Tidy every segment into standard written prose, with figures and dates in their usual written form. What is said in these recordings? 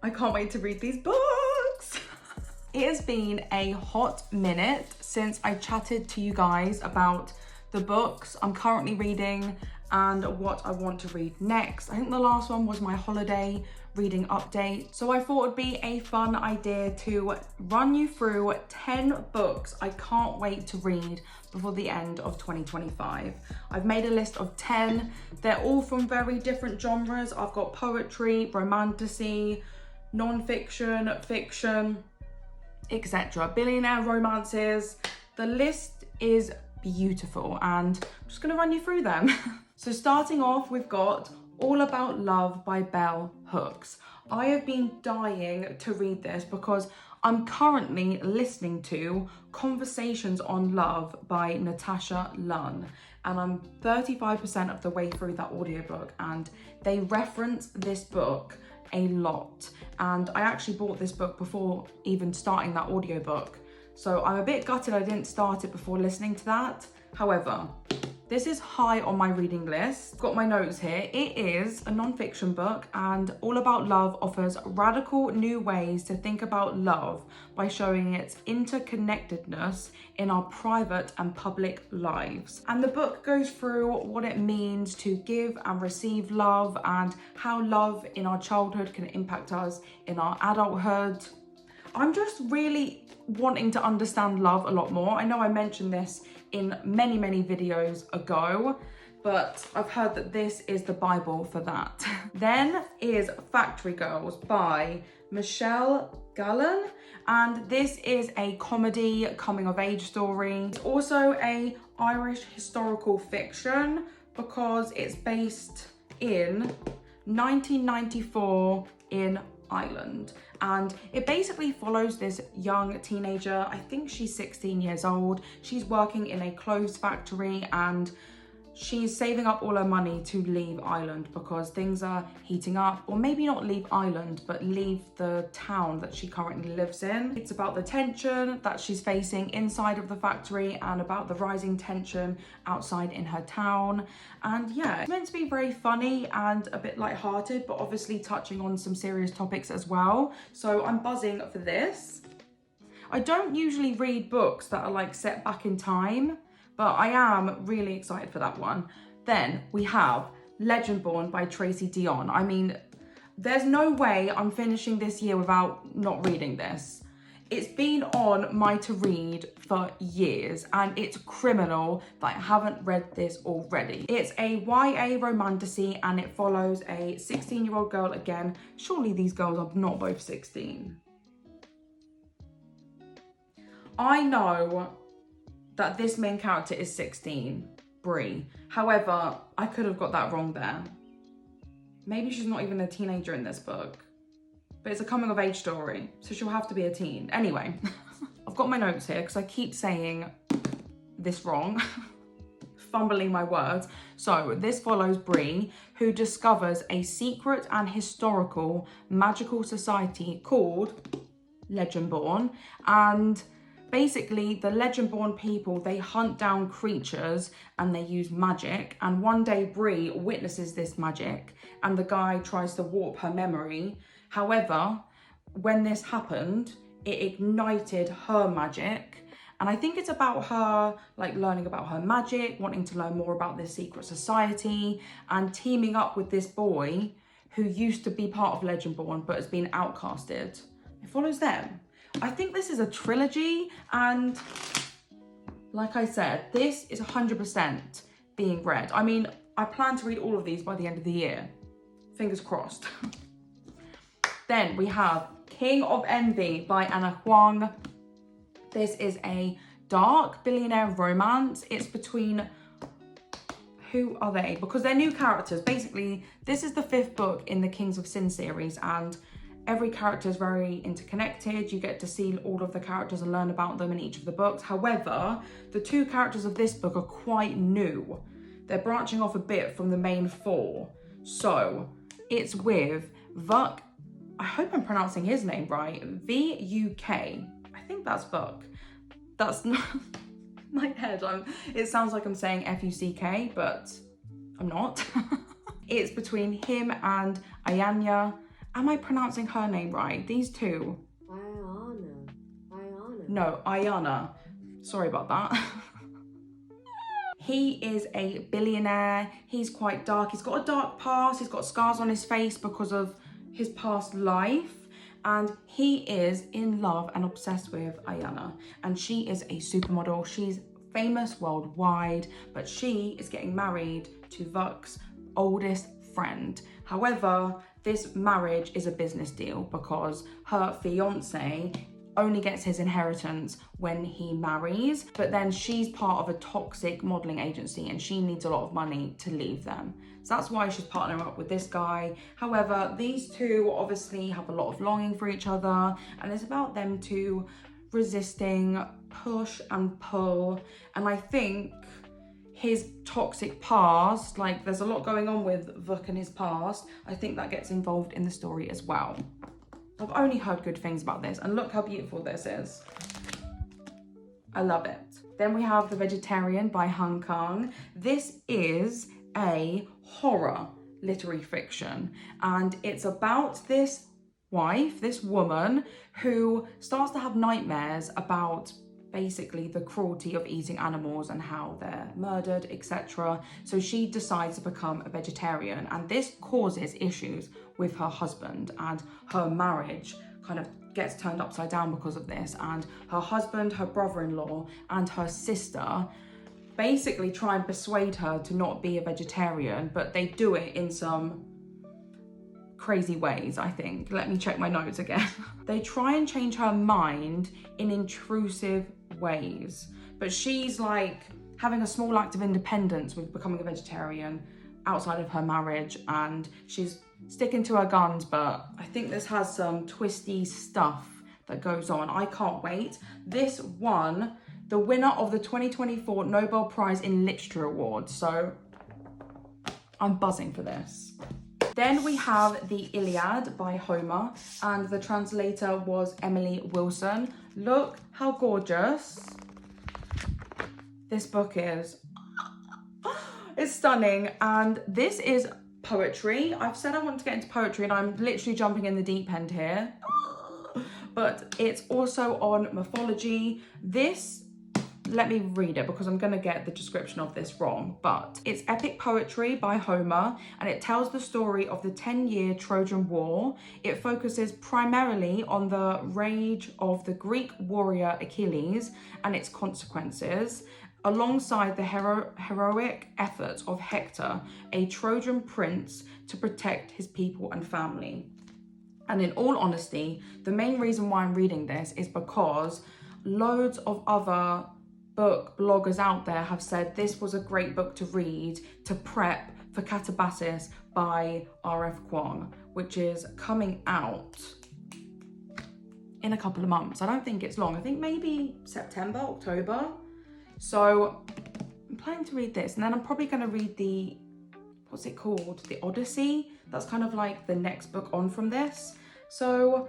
I can't wait to read these books. It has been a hot minute since I chatted to you guys about the books I'm currently reading and what I want to read next. I think the last one was my holiday reading update. So I thought it'd be a fun idea to run you through 10 books I can't wait to read before the end of 2025. I've made a list of 10. They're all from very different genres. I've got poetry, romantasy, non-fiction, fiction, etc. Billionaire romances. The list is beautiful and I'm just gonna run you through them. So starting off, we've got All About Love by Bell Hooks. I have been dying to read this because I'm currently listening to Conversations on Love by Natasha Lunn, and I'm 35% of the way through that audiobook, and they reference this book a lot. And I actually bought this book before even starting that audiobook. So I'm a bit gutted I didn't start it before listening to that. However, this is high on my reading list. I've got my notes here. It is a non-fiction book, and All About Love offers radical new ways to think about love by showing its interconnectedness in our private and public lives. And the book goes through what it means to give and receive love and how love in our childhood can impact us in our adulthood. I'm just really wanting to understand love a lot more. I know I mentioned this in many videos ago, but I've heard that this is the Bible for that. Then is Factory Girls by Michelle Gallen, and this is a comedy coming of age story. It's also a Irish historical fiction because it's based in 1994 in Ireland, and it basically follows this young teenager. I think she's 16 years old. She's working in a clothes factory and she's saving up all her money to leave Ireland because things are heating up, or maybe not leave Ireland, but leave the town that she currently lives in. It's about the tension that she's facing inside of the factory and about the rising tension outside in her town. And yeah, it's meant to be very funny and a bit lighthearted, but obviously touching on some serious topics as well. So I'm buzzing for this. I don't usually read books that are like set back in time, but I am really excited for that one. Then we have Legendborn by Tracy Deonn. I mean, there's no way I'm finishing this year without not reading this. It's been on my to read for years, and it's criminal that I haven't read this already. It's a YA romantasy, and it follows a 16-year-old girl again. Surely these girls are not both 16. I know that this main character is 16, Bree. However, I could have got that wrong there. Maybe she's not even a teenager in this book, but it's a coming of age story, so she'll have to be a teen. Anyway, I've got my notes here because I keep saying this wrong, fumbling my words. So this follows Bree, who discovers a secret and historical magical society called Legendborn, and basically, the Legendborn people, they hunt down creatures and they use magic. And one day Bree witnesses this magic and the guy tries to warp her memory. However, when this happened, it ignited her magic. And I think it's about her like learning about her magic, wanting to learn more about this secret society, and teaming up with this boy who used to be part of Legendborn but has been outcasted. It follows them. I think this is a trilogy, and like I said, this is 100% being read. I mean, I plan to read all of these by the end of the year. Fingers crossed. Then we have King of Envy by Anna Huang. This is a dark billionaire romance. It's between, who are they? Because they're new characters. Basically, this is the 5th book in the Kings of Sin series, and every character is very interconnected. You get to see all of the characters and learn about them in each of the books. However, the 2 characters of this book are quite new. They're branching off a bit from the main 4. So it's with Vuk, I hope I'm pronouncing his name right, V-U-K. I think that's Vuk. That's not my head. It sounds like I'm saying F-U-C-K, but I'm not. It's between him and Ayanya, Am I pronouncing her name right? These two. No, Ayana. Sorry about that. He is a billionaire. He's quite dark. He's got a dark past. He's got scars on his face because of his past life. And he is in love and obsessed with Ayana. And she is a supermodel. She's famous worldwide, but she is getting married to Vuk's oldest friend. However, this marriage is a business deal because her fiance only gets his inheritance when he marries, but then she's part of a toxic modeling agency and she needs a lot of money to leave them. So that's why she's partnering up with this guy. However, these two obviously have a lot of longing for each other, and it's about them two resisting push and pull. And I think his toxic past, like there's a lot going on with Vuk and his past, I think that gets involved in the story as well. I've only heard good things about this, and look how beautiful this is. I love it. Then we have The Vegetarian by Han Kang. This is a horror literary fiction, and it's about this wife, this woman, who starts to have nightmares about basically the cruelty of eating animals and how they're murdered, etc. So she decides to become a vegetarian, and this causes issues with her husband, and her marriage kind of gets turned upside down because of this. And her husband, her brother-in-law, and her sister basically try and persuade her to not be a vegetarian, but they do it in some crazy ways, I think. Let me check my notes again. They try and change her mind in intrusive ways, but she's like having a small act of independence with becoming a vegetarian outside of her marriage, and she's sticking to her guns, but I think this has some twisty stuff that goes on. I can't wait. This won the winner of the 2024 Nobel Prize in Literature Award, so I'm buzzing for this. Then we have the Iliad by Homer, and the translator was Emily Wilson. Look how gorgeous this book is. It's stunning, and this is poetry. I've said I want to get into poetry, and I'm literally jumping in the deep end here. But it's also on mythology. This, let me read it because I'm gonna get the description of this wrong, but it's epic poetry by Homer, and it tells the story of the 10-year Trojan War. It focuses primarily on the rage of the Greek warrior Achilles and its consequences, alongside the heroic efforts of Hector, a Trojan prince, to protect his people and family. And in all honesty, the main reason why I'm reading this is because loads of other book bloggers out there have said this was a great book to read to prep for Catabasis by R.F. Kuang, which is coming out in a couple of months. I don't think it's long. I think maybe September, October. So I'm planning to read this, and then I'm probably going to read the, what's it called? The Odyssey. That's kind of like the next book on from this. So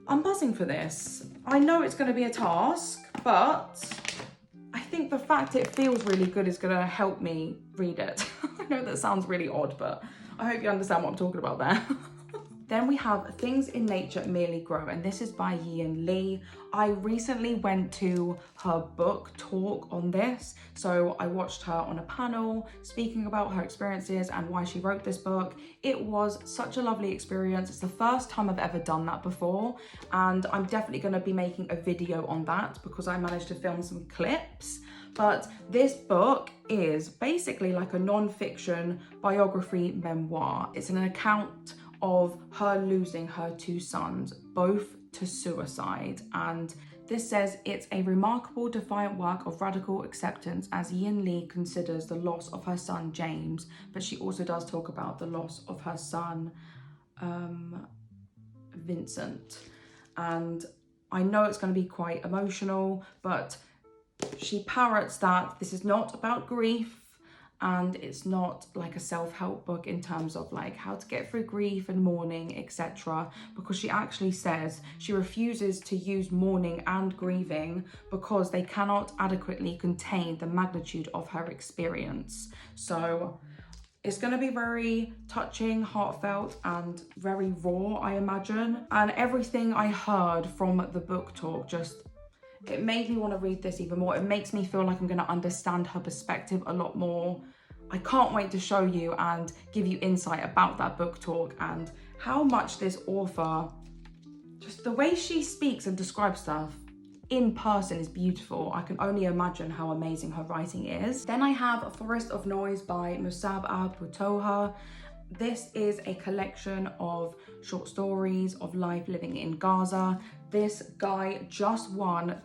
I'm buzzing for this. I know it's going to be a task, but I think the fact it feels really good is going to help me read it. I know that sounds really odd, but I hope you understand what I'm talking about there. Then we have Things in Nature Merely Grow, and this is by Yian Li. I recently went to her book talk on this, so I watched her on a panel speaking about her experiences and why she wrote this book. It was such a lovely experience. It's the first time I've ever done that before, and I'm definitely going to be making a video on that because I managed to film some clips. But this book is basically like a non-fiction biography memoir. It's an account of her losing her two sons, both to suicide. And this says it's a remarkable, defiant work of radical acceptance as Yian Li considers the loss of her son James, but she also does talk about the loss of her son Vincent. And I know it's going to be quite emotional, but she parrots that this is not about grief, and it's not like a self-help book in terms of like how to get through grief and mourning, etc. Because she actually says she refuses to use mourning and grieving because they cannot adequately contain the magnitude of her experience. So It's going to be very touching, heartfelt, and very raw, I imagine. And everything I heard from the book talk it made me want to read this even more. It makes me feel like I'm going to understand her perspective a lot more. I can't wait to show you and give you insight about that book talk and how much this author, just the way she speaks and describes stuff in person is beautiful. I can only imagine how amazing her writing is. Then I have A Forest of Noise by Musab al-Putoha. This is a collection of short stories of life living in Gaza. This guy just won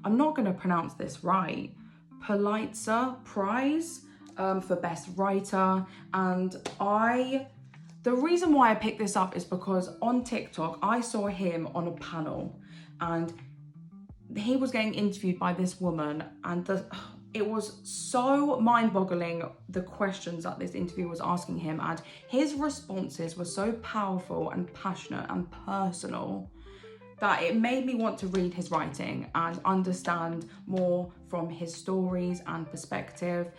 I'm not going to pronounce this right, Pulitzer Prize for Best Writer. And the reason why I picked this up is because on TikTok, I saw him on a panel and he was getting interviewed by this woman, and it was so mind-boggling, the questions that this interviewer was asking him, and his responses were so powerful and passionate and personal that it made me want to read his writing and understand more from his stories and perspective.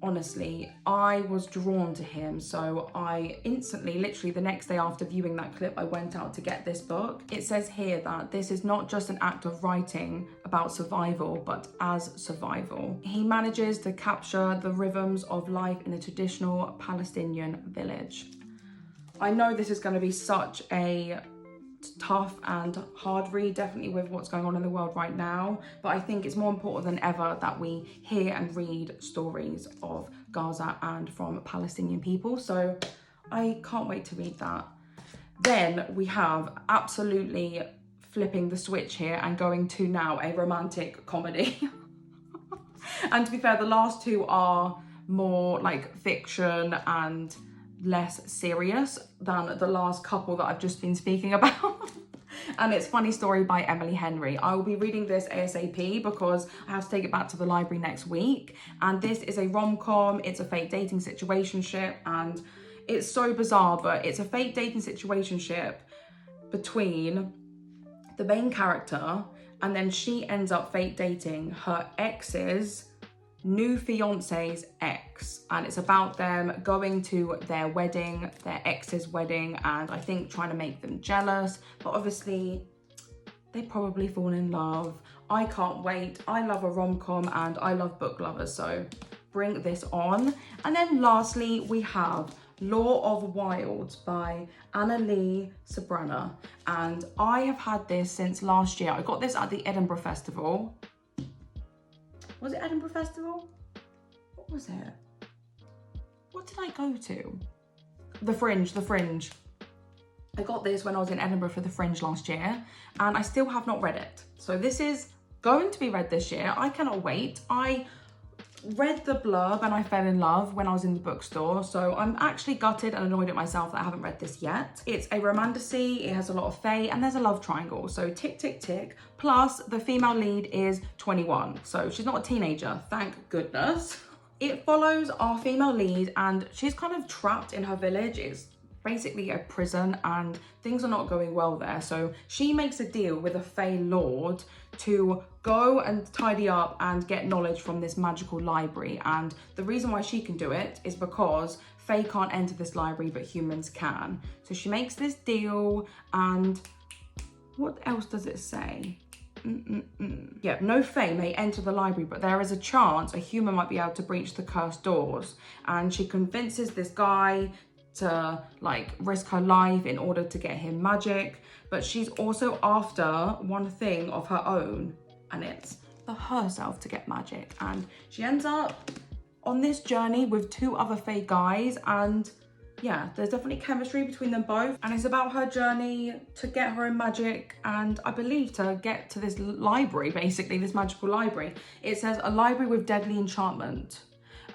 Honestly, I was drawn to him, so I instantly, literally the next day after viewing that clip, I went out to get this book. It says here that this is not just an act of writing about survival, but as survival. He manages to capture the rhythms of life in a traditional Palestinian village. I know this is going to be such a tough and hard read, definitely with what's going on in the world right now, but I think it's more important than ever that we hear and read stories of Gaza and from Palestinian people, so I can't wait to read that. Then we have absolutely flipping the switch here and going to now a romantic comedy. And to be fair, the last two are more like fiction and less serious than the last couple that I've just been speaking about. And it's Funny Story by Emily Henry. I will be reading this ASAP because I have to take it back to the library next week. And this is a rom-com, it's a fake dating situationship, and it's so bizarre, but it's a fake dating situationship between the main character, and then she ends up fake dating her ex's new fiance's ex, and it's about them going to their wedding, their ex's wedding, and I think trying to make them jealous, but obviously they probably fall in love. I can't wait. I love a rom-com and I love book lovers, so bring this on. And then lastly, we have Law of Wilds by Annalee Sabrana, and I have had this since last year. I got this at the Edinburgh Festival. Was it Edinburgh Festival? What was it? What did I go to? The Fringe. I got this when I was in Edinburgh for the Fringe last year, and I still have not read it. So this is going to be read this year. I cannot wait. I read the blurb and I fell in love when I was in the bookstore, so I'm actually gutted and annoyed at myself that I haven't read this yet. It's a romantasy, it has a lot of fae, and there's a love triangle, so tick tick tick. Plus the female lead is 21, so she's not a teenager, thank goodness. It follows our female lead and she's kind of trapped in her village. It's basically a prison and things are not going well there, so she makes a deal with a fae lord to go and tidy up and get knowledge from this magical library. And the reason why she can do it is because fae can't enter this library but humans can. So she makes this deal, and what else does it say? Yeah, no fae may enter the library, but there is a chance a human might be able to breach the cursed doors. And she convinces this guy to like risk her life in order to get him magic, but she's also after one thing of her own, and it's for herself to get magic. And she ends up on this journey with two other fae guys, and yeah, there's definitely chemistry between them both, and it's about her journey to get her own magic, and I believe to get to this library, basically this magical library. It says a library with deadly enchantment,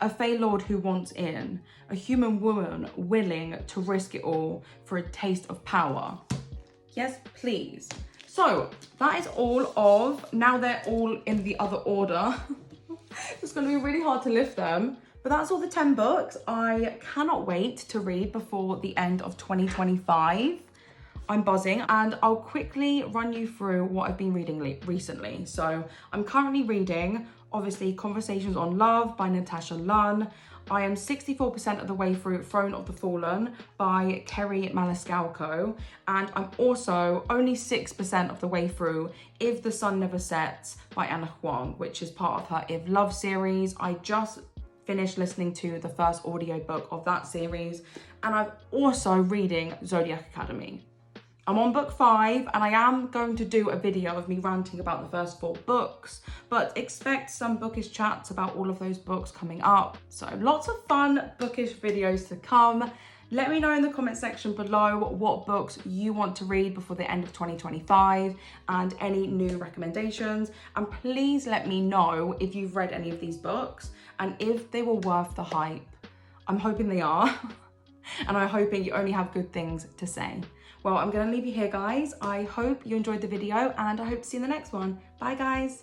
a fae lord who wants in, a human woman willing to risk it all for a taste of power. Yes, please. So that is all of, now they're all in the other order. It's gonna be really hard to lift them, but that's all the 10 books I cannot wait to read before the end of 2025. I'm buzzing, and I'll quickly run you through what I've been reading recently. So I'm currently reading, obviously, Conversations on Love by Natasha Lunn. I am 64% of the way through Throne of the Fallen by Kerry Maniscalco, and I'm also only 6% of the way through If the Sun Never Sets by Anna Huang, which is part of her If Love series. I just finished listening to the first audiobook of that series, and I'm also reading Zodiac Academy. I'm on book 5, and I am going to do a video of me ranting about the first 4 books, but expect some bookish chats about all of those books coming up. So lots of fun bookish videos to come. Let me know in the comment section below what books you want to read before the end of 2025 and any new recommendations. And please let me know if you've read any of these books and if they were worth the hype. I'm hoping they are. And I'm hoping you only have good things to say. Well, I'm gonna leave you here, guys. I hope you enjoyed the video, and I hope to see you in the next one. Bye, guys.